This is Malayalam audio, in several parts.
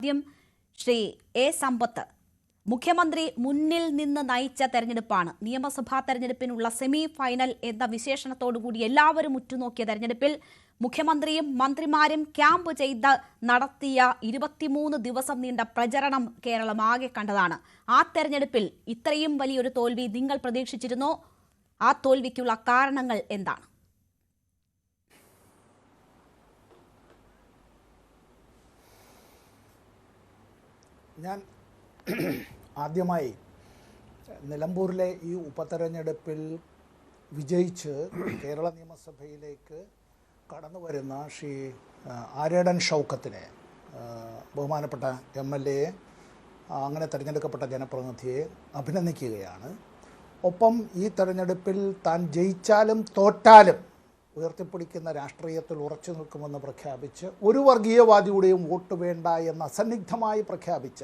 ആദ്യം ശ്രീ എ സമ്പത്ത്, മുഖ്യമന്ത്രി മുന്നിൽ നിന്ന് നയിച്ച തെരഞ്ഞെടുപ്പാണ്. നിയമസഭാ തെരഞ്ഞെടുപ്പിനുള്ള സെമി ഫൈനൽ എന്ന വിശേഷണത്തോടുകൂടി എല്ലാവരും ഉറ്റുനോക്കിയ തെരഞ്ഞെടുപ്പിൽ മുഖ്യമന്ത്രിയും മന്ത്രിമാരും ക്യാമ്പ് ചെയ്ത് നടത്തിയ 23 ദിവസം നീണ്ട പ്രചരണം കേരളം ആകെ കണ്ടതാണ്. ആ തെരഞ്ഞെടുപ്പിൽ ഇത്രയും വലിയൊരു തോൽവി നിങ്ങൾ പ്രതീക്ഷിച്ചിരുന്നോ? ആ തോൽവിക്കുള്ള കാരണങ്ങൾ എന്താണ്? ഞാൻ ആദ്യമായി നിലമ്പൂരിലെ ഈ ഉപതെരഞ്ഞെടുപ്പിൽ വിജയിച്ച് കേരള നിയമസഭയിലേക്ക് കടന്നു വരുന്ന ശ്രീ ആര്യടൻ ഷൗക്കത്തിനെ, ബഹുമാനപ്പെട്ട MLA, അങ്ങനെ തിരഞ്ഞെടുക്കപ്പെട്ട ജനപ്രതിനിധിയെ അഭിനന്ദിക്കുകയാണ്. ഒപ്പം ഈ തെരഞ്ഞെടുപ്പിൽ താൻ ജയിച്ചാലും തോറ്റാലും ഉയർത്തിപ്പിടിക്കുന്ന രാഷ്ട്രീയത്തിൽ ഉറച്ചു നിൽക്കുമെന്ന് പ്രഖ്യാപിച്ച് ഒരു വർഗീയവാദിയുടെയും വോട്ട് വേണ്ട എന്ന് അസന്നിഗ്ധമായി പ്രഖ്യാപിച്ച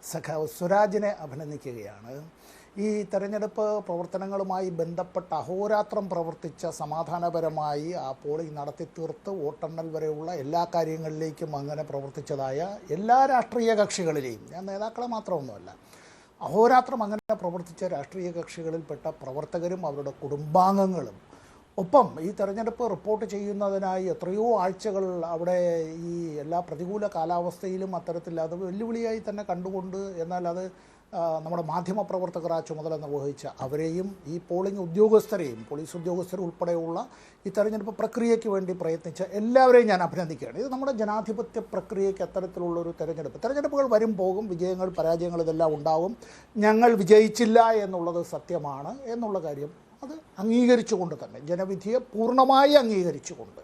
സഖാവ് സ്വരാജിനെ അഭിനന്ദിക്കുകയാണ്. ഈ തെരഞ്ഞെടുപ്പ് പ്രവർത്തനങ്ങളുമായി ബന്ധപ്പെട്ട് അഹോരാത്രം പ്രവർത്തിച്ച സമാധാനപരമായി ആ പോളിംഗ് നടത്തി തീർത്ത് വോട്ടെണ്ണൽ വരെയുള്ള എല്ലാ കാര്യങ്ങളിലേക്കും അങ്ങനെ പ്രവർത്തിച്ചതായ എല്ലാ രാഷ്ട്രീയ കക്ഷികളിലെയും, ഞാൻ നേതാക്കളെ മാത്രമൊന്നുമല്ല, അഹോരാത്രം അങ്ങനെ പ്രവർത്തിച്ച രാഷ്ട്രീയ കക്ഷികളിൽപ്പെട്ട പ്രവർത്തകരും അവരുടെ കുടുംബാംഗങ്ങളും, ഒപ്പം ഈ തെരഞ്ഞെടുപ്പ് റിപ്പോർട്ട് ചെയ്യുന്നതിനായി എത്രയോ ആഴ്ചകൾ അവിടെ ഈ എല്ലാ പ്രതികൂല കാലാവസ്ഥയിലും അത്തരത്തിൽ അത് വെല്ലുവിളിയായി തന്നെ കണ്ടുകൊണ്ട്, എന്നാൽ അത് നമ്മുടെ മാധ്യമപ്രവർത്തകർ ആ ചുമതല നിർവഹിച്ച അവരെയും ഈ പോളിംഗ് ഉദ്യോഗസ്ഥരെയും, പോലീസ് ഉദ്യോഗസ്ഥരുൾപ്പെടെയുള്ള ഈ തെരഞ്ഞെടുപ്പ് പ്രക്രിയയ്ക്ക് വേണ്ടി പ്രയത്നിച്ച എല്ലാവരെയും ഞാൻ അഭിനന്ദിക്കുകയാണ്. ഇത് നമ്മുടെ ജനാധിപത്യ പ്രക്രിയയ്ക്ക് അത്തരത്തിലുള്ളൊരു തെരഞ്ഞെടുപ്പുകൾ വരും പോകും, വിജയങ്ങൾ പരാജയങ്ങൾ ഇതെല്ലാം ഉണ്ടാവും. ഞങ്ങൾ വിജയിച്ചില്ല എന്നുള്ളത് സത്യമാണ് എന്നുള്ള കാര്യം അത് അംഗീകരിച്ചുകൊണ്ട് തന്നെ, ജനവിധിയെ പൂർണ്ണമായി അംഗീകരിച്ചുകൊണ്ട്,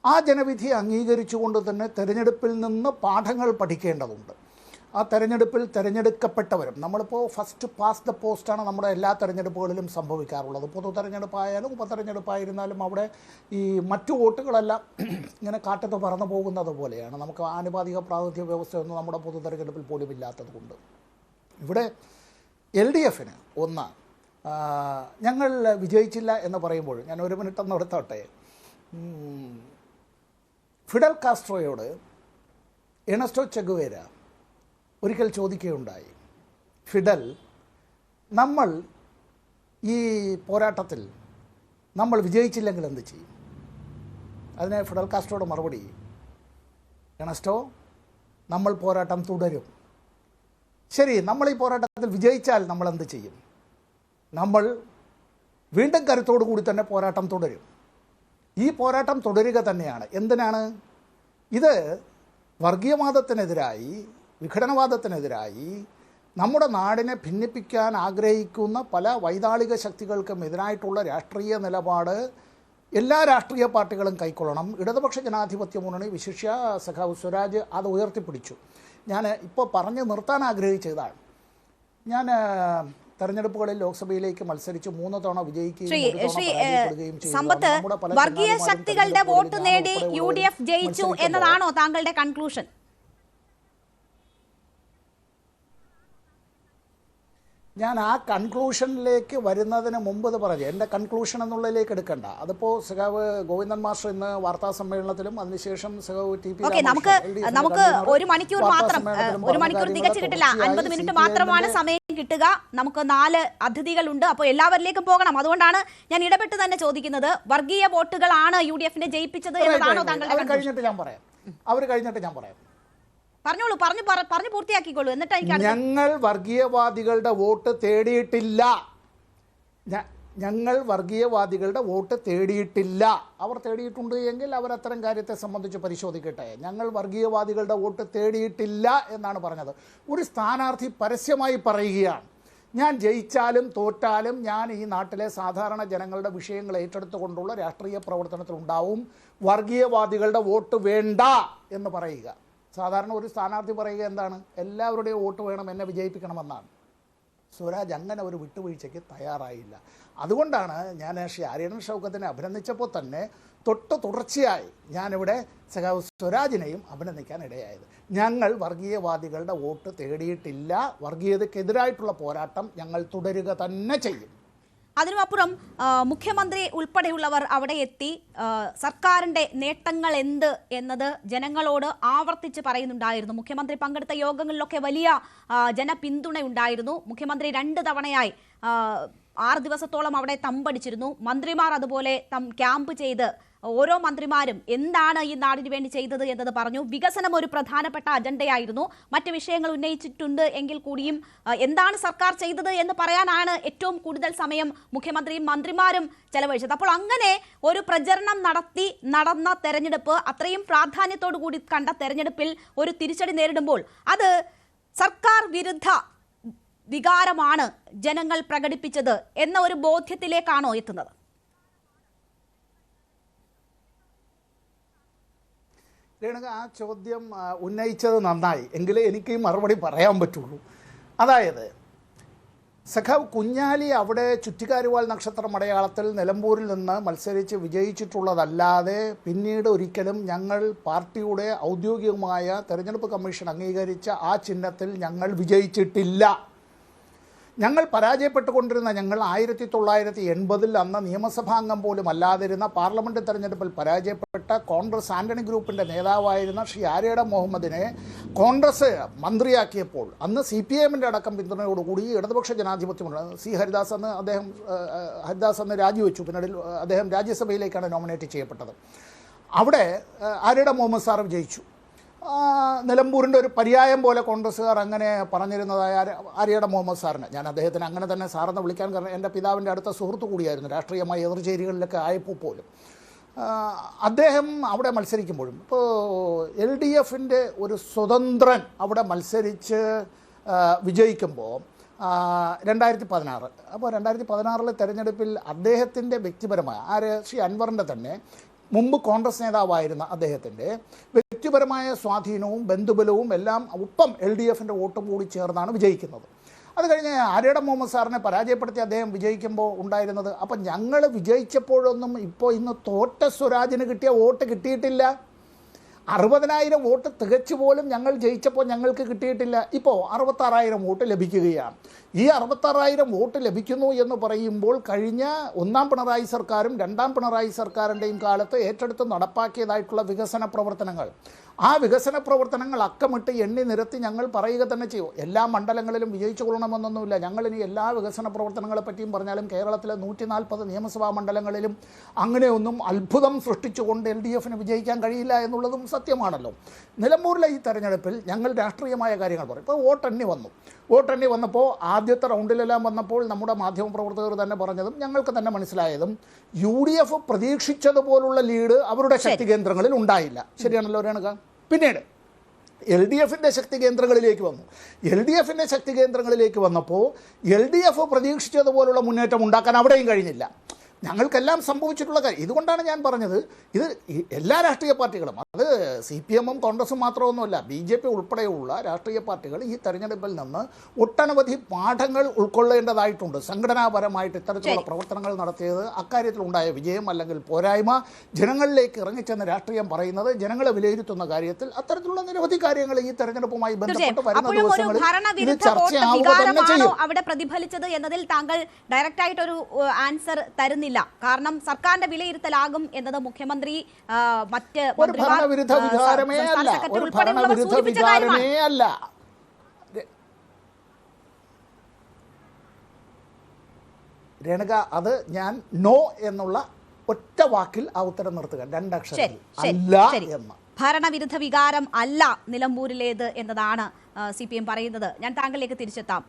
ആ ജനവിധിയെ അംഗീകരിച്ചുകൊണ്ട് തന്നെ തെരഞ്ഞെടുപ്പിൽ നിന്ന് പാഠങ്ങൾ പഠിക്കേണ്ടതുണ്ട്. ആ തെരഞ്ഞെടുപ്പിൽ തിരഞ്ഞെടുക്കപ്പെട്ടവരും, നമ്മളിപ്പോൾ ഫസ്റ്റ് പാസ് ദ പോസ്റ്റാണ് നമ്മുടെ എല്ലാ തെരഞ്ഞെടുപ്പുകളിലും സംഭവിക്കാറുള്ളത്. പൊതു തെരഞ്ഞെടുപ്പായാലും ഉപതെരഞ്ഞെടുപ്പായിരുന്നാലും അവിടെ ഈ മറ്റു വോട്ടുകളെല്ലാം ഇങ്ങനെ കാറ്റത്ത് പറന്നു പോകുന്നത് പോലെയാണ്. നമുക്ക് ആനുപാതിക പ്രാതിനിധ്യ വ്യവസ്ഥയൊന്നും നമ്മുടെ പൊതു തെരഞ്ഞെടുപ്പിൽ പോലും ഇല്ലാത്തത് കൊണ്ട് ഇവിടെ LDFന് ഞങ്ങൾ വിജയിച്ചില്ല എന്ന് പറയുമ്പോൾ ഞാൻ ഒരു മിനിറ്റ് ഒന്ന് എടുത്തോട്ടെ. ഫിഡൽ കാസ്ട്രോയോട് എർണസ്റ്റോ ചെഗുവേര ഒരിക്കൽ ചോദിക്കുകയുണ്ടായി, ഫിഡൽ, നമ്മൾ ഈ പോരാട്ടത്തിൽ നമ്മൾ വിജയിച്ചില്ലെങ്കിൽ എന്ത് ചെയ്യും? അതിന് ഫിഡൽ കാസ്ട്രോയുടെ മറുപടി, എർണസ്റ്റോ, നമ്മൾ പോരാട്ടം തുടരും. ശരി, നമ്മൾ ഈ പോരാട്ടത്തിൽ വിജയിച്ചാൽ നമ്മൾ എന്ത് ചെയ്യും? നമ്മൾ വീണ്ടും കരുത്തോടു കൂടി തന്നെ പോരാട്ടം തുടരും. ഈ പോരാട്ടം തുടരുക തന്നെയാണ്. എന്തിനാണ്? ഇത് വർഗീയവാദത്തിനെതിരായി, വിഘടനവാദത്തിനെതിരായി, നമ്മുടെ നാടിനെ ഭിന്നിപ്പിക്കാൻ ആഗ്രഹിക്കുന്ന പല വൈതാളിക ശക്തികൾക്കും എതിരായിട്ടുള്ള രാഷ്ട്രീയ നിലപാട് എല്ലാ രാഷ്ട്രീയ പാർട്ടികളും കൈക്കൊള്ളണം. ഇടതുപക്ഷ ജനാധിപത്യ മുന്നണി, വിശിഷ്യ സഖാവ് സ്വരാജ് അത് ഉയർത്തിപ്പിടിച്ചു. ഞാൻ ഇപ്പോൾ പറഞ്ഞു നിർത്താൻ ആഗ്രഹിച്ചതാണ്. ഞാൻ തെരഞ്ഞെടുപ്പുകളിൽ ലോക്സഭയിലേക്ക് മത്സരിച്ച് 3 തവണ വിജയിക്കുകയും സമ്പത്ത്, വർഗീയ ശക്തികളുടെ വോട്ട് നേടി UDF ജയിച്ചു എന്നതാണോ താങ്കളുടെ കൺക്ലൂഷൻ? ഞാൻ ആ കൺക്ലൂഷനിലേക്ക് വരുന്നതിന് മുമ്പ് ഇത് പറഞ്ഞു, എൻ്റെ കൺക്ലൂഷൻ എന്നുള്ളതിലേക്ക് എടുക്കണ്ട. അതിപ്പോൾ സഖാവ് ഗോവിന്ദൻ മാസ്റ്റർ ഇന്ന് വാർത്താ സമ്മേളനത്തിലും അതിനുശേഷം സഖാവ് TP നമുക്ക് ഒരു മണിക്കൂർ തികച്ചു കിട്ടില്ല, 50 മിനിറ്റ് മാത്രമാണ് സമയം കിട്ടുക. നമുക്ക് 4 അതിഥികളുണ്ട്, അപ്പോൾ എല്ലാവരിലേക്കും പോകണം. അതുകൊണ്ടാണ് ഞാൻ ഇടപെട്ട് തന്നെ ചോദിക്കുന്നത്, വർഗീയ വോട്ടുകളാണ് UDFനെ ജയിപ്പിച്ചത് എന്നതാണോ താങ്കളുടെ? അവർ കഴിഞ്ഞിട്ട് ഞാൻ പറയാം. പറഞ്ഞോളൂ, പറഞ്ഞു പൂർത്തിയാക്കിക്കോളൂ, എന്നിട്ട് ഞങ്ങൾ വർഗീയവാദികളുടെ വോട്ട് തേടിയിട്ടില്ല. അവർ തേടിയിട്ടുണ്ട് എങ്കിൽ അവർ അത്തരം കാര്യത്തെ സംബന്ധിച്ച് പരിശോധിക്കട്ടെ. ഞങ്ങൾ വർഗീയവാദികളുടെ വോട്ട് തേടിയിട്ടില്ല എന്നാണ് പറഞ്ഞത്. ഒരു സ്ഥാനാർത്ഥി പരസ്യമായി പറയുകയാണ്, ഞാൻ ജയിച്ചാലും തോറ്റാലും ഞാൻ ഈ നാട്ടിലെ സാധാരണ ജനങ്ങളുടെ വിഷയങ്ങൾ ഏറ്റെടുത്തുകൊണ്ടുള്ള രാഷ്ട്രീയ പ്രവർത്തനത്തിലുണ്ടാവും, വർഗീയവാദികളുടെ വോട്ട് വേണ്ട എന്ന് പറയുക. സാധാരണ ഒരു സ്ഥാനാർത്ഥി പറയുക എന്താണ്? എല്ലാവരുടെയും വോട്ട് വേണം, എന്നെ വിജയിപ്പിക്കണമെന്നാണ്. സ്വരാജ് അങ്ങനെ ഒരു വിട്ടുവീഴ്ചയ്ക്ക് തയ്യാറായില്ല. അതുകൊണ്ടാണ് ഞാൻ ശ്രീ ആര്യടൻ ഷൗക്കത്തിനെ അഭിനന്ദിച്ചപ്പോൾ തന്നെ തുടർച്ചയായി ഞാനിവിടെ സഖാവ് സ്വരാജിനെയും അഭിനന്ദിക്കാൻ ഇടയായത്. ഞങ്ങൾ വർഗീയവാദികളുടെ വോട്ട് തേടിയിട്ടില്ല. വർഗീയതയ്ക്കെതിരായിട്ടുള്ള പോരാട്ടം ഞങ്ങൾ തുടരുക തന്നെ ചെയ്യും. അതിനുമപ്പുറം മുഖ്യമന്ത്രി ഉൾപ്പെടെയുള്ളവർ അവിടെ എത്തി സർക്കാരിന്റെ നേട്ടങ്ങൾ എന്ത് എന്നത് ജനങ്ങളോട് ആവർത്തിച്ച് പറയുന്നുണ്ടായിരുന്നു. മുഖ്യമന്ത്രി പങ്കെടുത്ത യോഗങ്ങളിലൊക്കെ വലിയ ജനപിന്തുണയുണ്ടായിരുന്നു. മുഖ്യമന്ത്രി 2 തവണയായി 6 ദിവസത്തോളം അവിടെ തമ്പടിച്ചിരുന്നു. മന്ത്രിമാർ അതുപോലെ ക്യാമ്പ് ചെയ്ത് ഓരോ മന്ത്രിമാരും എന്താണ് ഈ നാടിന് വേണ്ടി ചെയ്തത് എന്നത് പറഞ്ഞു. വികസനം ഒരു പ്രധാനപ്പെട്ട അജണ്ടയായിരുന്നു. മറ്റ് വിഷയങ്ങൾ ഉന്നയിച്ചിട്ടുണ്ട് എങ്കിൽ കൂടിയും എന്താണ് സർക്കാർ ചെയ്തത് എന്ന് പറയാനാണ് ഏറ്റവും കൂടുതൽ സമയം മുഖ്യമന്ത്രിയും മന്ത്രിമാരും ചെലവഴിച്ചത്. അപ്പോൾ അങ്ങനെ ഒരു പ്രചരണം നടന്ന തെരഞ്ഞെടുപ്പ്, അത്രയും പ്രാധാന്യത്തോടു കൂടി കണ്ട തെരഞ്ഞെടുപ്പിൽ ഒരു തിരിച്ചടി നേരിടുമ്പോൾ അത് സർക്കാർ വിരുദ്ധ വികാരമാണ് ജനങ്ങൾ പ്രകടിപ്പിച്ചത് എന്ന ഒരു ബോധ്യത്തിലേക്കാണോ എത്തുന്നത്? രേണുക, ആ ചോദ്യം ഉന്നയിച്ചത് നന്നായി. എങ്കിലേ എനിക്ക് ഈ മറുപടി പറയാൻ പറ്റുള്ളൂ. അതായത് സഖാവ് കുഞ്ഞാലി അവിടെ ചുറ്റിക്കാരുവാൽ നക്ഷത്രം അടയാളത്തിൽ നിലമ്പൂരിൽ നിന്ന് മത്സരിച്ച് വിജയിച്ചിട്ടുള്ളതല്ലാതെ പിന്നീട് ഒരിക്കലും ഞങ്ങൾ പാർട്ടിയുടെ ഔദ്യോഗികമായ തെരഞ്ഞെടുപ്പ് കമ്മീഷൻ അംഗീകരിച്ച ആ ചിഹ്നത്തിൽ ഞങ്ങൾ വിജയിച്ചിട്ടില്ല. ഞങ്ങൾ പരാജയപ്പെട്ടുകൊണ്ടിരുന്ന ഞങ്ങൾ 1980 അന്ന് നിയമസഭാംഗം പോലും അല്ലാതിരുന്ന പാർലമെൻറ്റ് തെരഞ്ഞെടുപ്പിൽ പരാജയപ്പെട്ട കോൺഗ്രസ് ആന്റണി ഗ്രൂപ്പിൻ്റെ നേതാവായിരുന്ന ശ്രീ ആര്യട മുഹമ്മദിനെ കോൺഗ്രസ് മന്ത്രിയാക്കിയപ്പോൾ അന്ന് CPIMൻ്റെ അടക്കം പിന്തുണയോടുകൂടി ഇടതുപക്ഷ ജനാധിപത്യമുണ്ട്. ഹരിദാസ് അന്ന് രാജിവെച്ചു. പിന്നീട് അദ്ദേഹം രാജ്യസഭയിലേക്കാണ് നോമിനേറ്റ് ചെയ്യപ്പെട്ടത്. അവിടെ ആര്യട മുഹമ്മദ് സാർ വിജയിച്ചു. നിലമ്പൂരിൻ്റെ ഒരു പര്യായം പോലെ കോൺഗ്രസ്സുകാർ അങ്ങനെ പറഞ്ഞിരുന്നതായ ആര്യട മുഹമ്മദ് സാറിന്, ഞാൻ അദ്ദേഹത്തിന് അങ്ങനെ തന്നെ സാറെന്ന് വിളിക്കാൻ കാരണം എൻ്റെ പിതാവിൻ്റെ അടുത്ത സുഹൃത്തു കൂടിയായിരുന്നു, രാഷ്ട്രീയമായ എതിർചേരികളിലൊക്കെ ആയപ്പോൾ പോലും. അദ്ദേഹം അവിടെ മത്സരിക്കുമ്പോഴും ഇപ്പോൾ LDFൻ്റെ ഒരു സ്വതന്ത്രൻ അവിടെ മത്സരിച്ച് വിജയിക്കുമ്പോൾ 2016 അപ്പോൾ 2016 തെരഞ്ഞെടുപ്പിൽ അദ്ദേഹത്തിൻ്റെ വ്യക്തിപരമായ ശ്രീ അൻവറിൻ്റെ തന്നെ മുമ്പ് കോൺഗ്രസ് നേതാവായിരുന്ന അദ്ദേഹത്തിൻ്റെ വ്യക്തിപരമായ സ്വാധീനവും ബന്ധുബലവും എല്ലാം ഒപ്പം LDFൻ്റെ വോട്ടും കൂടി ചേർന്നാണ് വിജയിക്കുന്നത്. അത് കഴിഞ്ഞ് ആര്യട മുഹമ്മദ് സാറിനെ പരാജയപ്പെടുത്തി അദ്ദേഹം വിജയിക്കുമ്പോൾ ഉണ്ടായിരുന്നത്, അപ്പം ഞങ്ങൾ വിജയിച്ചപ്പോഴൊന്നും ഇന്ന് തോറ്റ സ്വരാജിന് കിട്ടിയ വോട്ട് കിട്ടിയിട്ടില്ല. 60,000 വോട്ട് തികച്ചു പോലും ഞങ്ങൾ ജയിച്ചപ്പോൾ ഞങ്ങൾക്ക് കിട്ടിയിട്ടില്ല. ഇപ്പോൾ 66,000 വോട്ട് ലഭിക്കുകയാണ്. ഈ 66,000 വോട്ട് ലഭിക്കുന്നു എന്ന് പറയുമ്പോൾ കഴിഞ്ഞ 1ാം പിണറായി സർക്കാരും 2ാം പിണറായി സർക്കാരിൻ്റെയും കാലത്ത് ഏറ്റെടുത്ത് നടപ്പാക്കിയതായിട്ടുള്ള വികസന പ്രവർത്തനങ്ങൾ, ആ വികസന പ്രവർത്തനങ്ങൾ അക്കമിട്ട് എണ്ണി നിരത്തി ഞങ്ങൾ പറയുക തന്നെ ചെയ്യും. എല്ലാ മണ്ഡലങ്ങളിലും വിജയിച്ചു കൊള്ളണമെന്നൊന്നുമില്ല. ഞങ്ങളിനി എല്ലാ വികസന പ്രവർത്തനങ്ങളെ പറ്റിയും പറഞ്ഞാലും കേരളത്തിലെ 140 നിയമസഭാ മണ്ഡലങ്ങളിലും അങ്ങനെയൊന്നും അത്ഭുതം സൃഷ്ടിച്ചുകൊണ്ട് LDFന് വിജയിക്കാൻ കഴിയില്ല എന്നുള്ളതും സത്യമാണല്ലോ. നിലമ്പൂരിലെ ഈ തെരഞ്ഞെടുപ്പിൽ ഞങ്ങൾ രാഷ്ട്രീയമായ കാര്യങ്ങൾ പറയും. ഇപ്പോൾ വോട്ടെണ്ണി വന്നപ്പോൾ ആദ്യത്തെ റൗണ്ടിലെല്ലാം വന്നപ്പോൾ നമ്മുടെ മാധ്യമപ്രവർത്തകർ തന്നെ പറഞ്ഞതും ഞങ്ങൾക്ക് തന്നെ മനസ്സിലായതും UDF പ്രതീക്ഷിച്ചതുപോലുള്ള ലീഡ് അവരുടെ ശക്തി കേന്ദ്രങ്ങളിൽ ഉണ്ടായില്ല. ശരിയാണല്ലോ രേണുക? പിന്നീട് LDFൻ്റെ ശക്തി കേന്ദ്രങ്ങളിലേക്ക് വന്നു. LDFൻ്റെ ശക്തി കേന്ദ്രങ്ങളിലേക്ക് വന്നപ്പോൾ LDF പ്രതീക്ഷിച്ചതുപോലുള്ള മുന്നേറ്റം ഉണ്ടാക്കാൻ അവിടെയും കഴിഞ്ഞില്ല. ഞങ്ങൾക്കെല്ലാം സംഭവിച്ചിട്ടുള്ള കാര്യം. ഇതുകൊണ്ടാണ് ഞാൻ പറഞ്ഞത്, ഇത് എല്ലാ രാഷ്ട്രീയ പാർട്ടികളും, അത് CPM കോൺഗ്രസും മാത്രമൊന്നുമല്ല, BJP ഉൾപ്പെടെയുള്ള രാഷ്ട്രീയ പാർട്ടികൾ ഈ തെരഞ്ഞെടുപ്പിൽ നിന്ന് ഒട്ടനവധി പാഠങ്ങൾ ഉൾക്കൊള്ളേണ്ടതായിട്ടുണ്ട്. സംഘടനാപരമായിട്ട് ഇത്തരത്തിലുള്ള പ്രവർത്തനങ്ങൾ നടത്തിയത്, അക്കാര്യത്തിലുണ്ടായ വിജയം അല്ലെങ്കിൽ പോരായ്മ, ജനങ്ങളിലേക്ക് ഇറങ്ങിച്ചെന്ന് രാഷ്ട്രീയം പറയുന്നത്, ജനങ്ങളെ വിലയിരുത്തുന്ന കാര്യത്തിൽ അത്തരത്തിലുള്ള നിരവധി കാര്യങ്ങൾ ഈ തെരഞ്ഞെടുപ്പുമായി ബന്ധപ്പെട്ട് വരുന്ന ദിവസങ്ങളിൽ ഇത് ചർച്ചയാവുക തന്നെ ചെയ്യും. അവിടെ പ്രതിഫലിച്ചത് എന്നതിൽ താങ്കൾ ഡയറക്റ്റ് ആയിട്ടൊരു ആൻസർ തരുന്നില്ല. കാരണം സർക്കാരിന്റെ വിലയിരുത്തലാകും എന്നത് മുഖ്യമന്ത്രി മറ്റ് ഭരണവിരുദ്ധ വികാരമേ അല്ല. രേണുക, അത് ഞാൻ നോ എന്നുള്ള ഒറ്റ വാക്കിൽ ആ ഉത്തരം നിർത്തുക, 2 അക്ഷരത്തിൽ അല്ല എന്ന്. ഭരണവിരുദ്ധ വികാരം അല്ല നിലമ്പൂരിലേത് എന്നതാണ് CPM പറയുന്നത്. ഞാൻ താങ്കളിലേക്ക് തിരിച്ചെത്താം.